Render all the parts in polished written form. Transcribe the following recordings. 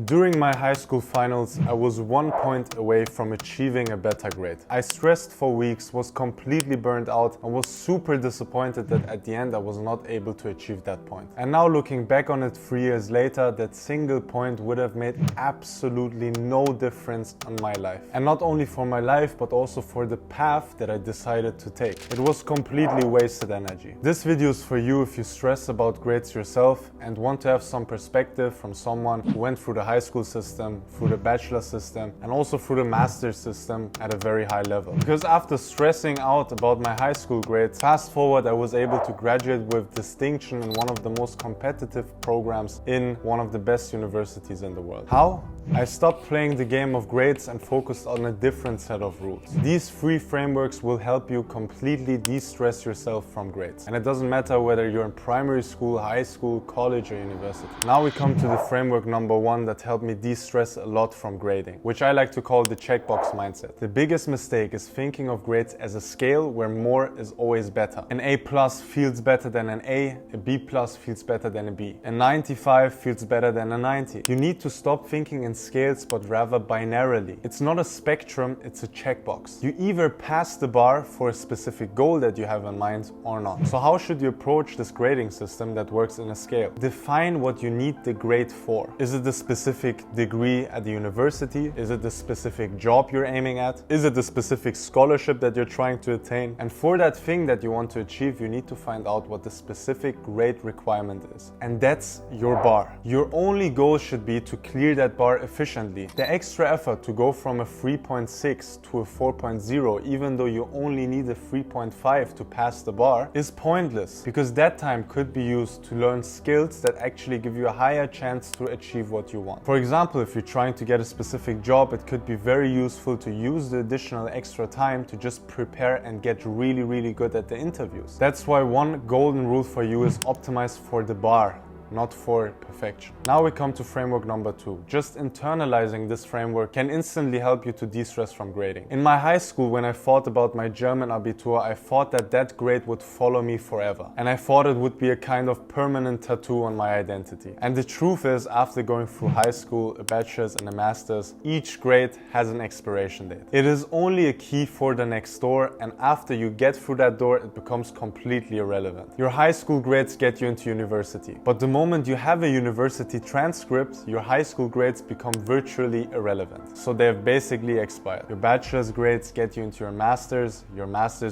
During my high school finals, I was 1 point away from achieving a better grade. I stressed for weeks, was completely burned out, and was super disappointed that at the end I was not able to achieve that point. And now looking back on it 3 years later, that single point would have made absolutely no difference on my life. And not only for my life, but also for the path that I decided to take. It was completely wasted energy. This video is for you if you stress about grades yourself and want to have some perspective from someone who went through the high school system, through the bachelor system, and also through the master's system at a very high level. Because after stressing out about my high school grades, fast forward, I was able to graduate with distinction in one of the most competitive programs in one of the best universities in the world. How? I stopped playing the game of grades and focused on a different set of rules. These 3 frameworks will help you completely de-stress yourself from grades. And it doesn't matter whether you're in primary school, high school, college, or university. Now we come to the framework number 1 that helped me de-stress a lot from grading, which I like to call the checkbox mindset. The biggest mistake is thinking of grades as a scale where more is always better. An A+ feels better than an A B+ feels better than a B. A 95 feels better than a 90. You need to stop thinking in scales, but rather binarily. It's not a spectrum, it's a checkbox. You either pass the bar for a specific goal that you have in mind or not. So how should you approach this grading system that works in a scale? Define what you need the grade for. Is it the specific degree at the university? Is it the specific job you're aiming at? Is it the specific scholarship that you're trying to attain? And for that thing that you want to achieve, you need to find out what the specific grade requirement is. And that's your bar. Your only goal should be to clear that bar efficiently. The extra effort to go from a 3.6 to a 4.0, even though you only need a 3.5 to pass the bar, is pointless, because that time could be used to learn skills that actually give you a higher chance to achieve what you want. For example, if you're trying to get a specific job, it could be very useful to use the additional extra time to just prepare and get really good at the interviews. That's why one golden rule for you is optimize for the bar, not for perfection. Now we come to framework number 2. Just internalizing this framework can instantly help you to de-stress from grading. In my high school, when I thought about my German Abitur, I thought that that grade would follow me forever. And I thought it would be a kind of permanent tattoo on my identity. And the truth is, after going through high school, a bachelor's and a master's, each grade has an expiration date. It is only a key for the next door, and after you get through that door, it becomes completely irrelevant. Your high school grades get you into university, but the moment you have a university transcript, your high school grades become virtually irrelevant. So they have basically expired. Your bachelor's grades get you into your master's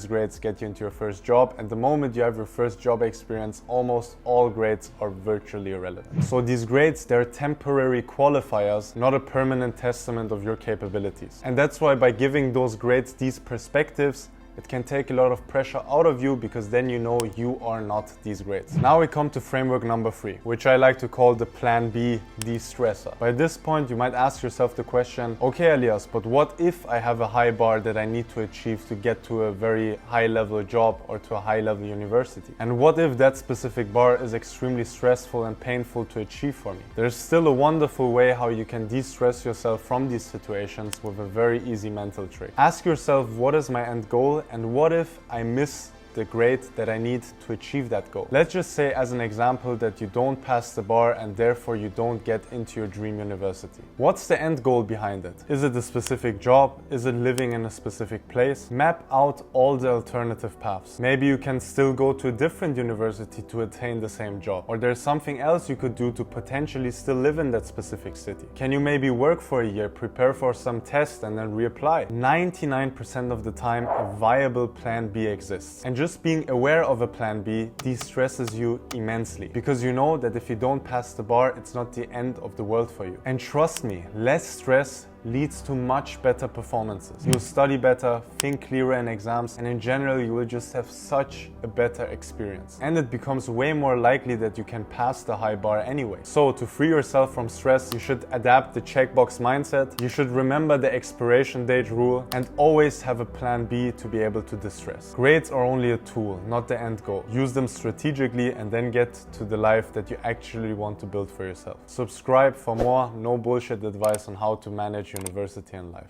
grades get you into your first job, and the moment you have your first job experience, almost all grades are virtually irrelevant. So these grades, they're temporary qualifiers, not a permanent testament of your capabilities. And that's why by giving those grades these perspectives, it can take a lot of pressure out of you, because then you know you are not these grades. Now we come to framework number 3, which I like to call the Plan B De-Stressor. By this point, you might ask yourself the question, okay Elyas, but what if I have a high bar that I need to achieve to get to a very high level job or to a high level university? And what if that specific bar is extremely stressful and painful to achieve for me? There's still a wonderful way how you can de-stress yourself from these situations with a very easy mental trick. Ask yourself, what is my end goal? And what if I miss the grade that I need to achieve that goal? Let's just say, as an example, that you don't pass the bar and therefore you don't get into your dream university. What's the end goal behind it? Is it a specific job? Is it living in a specific place? Map out all the alternative paths. Maybe you can still go to a different university to attain the same job. Or there's something else you could do to potentially still live in that specific city. Can you maybe work for a year, prepare for some tests, and then reapply? 99% of the time, a viable plan B exists. And just being aware of a plan B de-stresses you immensely, because you know that if you don't pass the bar, it's not the end of the world for you. And trust me, less stress leads to much better performances. You'll study better, think clearer in exams, and in general you will just have such a better experience. And it becomes way more likely that you can pass the high bar anyway. So to free yourself from stress, you should adapt the checkbox mindset, you should remember the expiration date rule, and always have a plan B to be able to de-stress. Grades are only a tool, not the end goal. Use them strategically and then get to the life that you actually want to build for yourself. Subscribe for more no bullshit advice on how to manage university and life.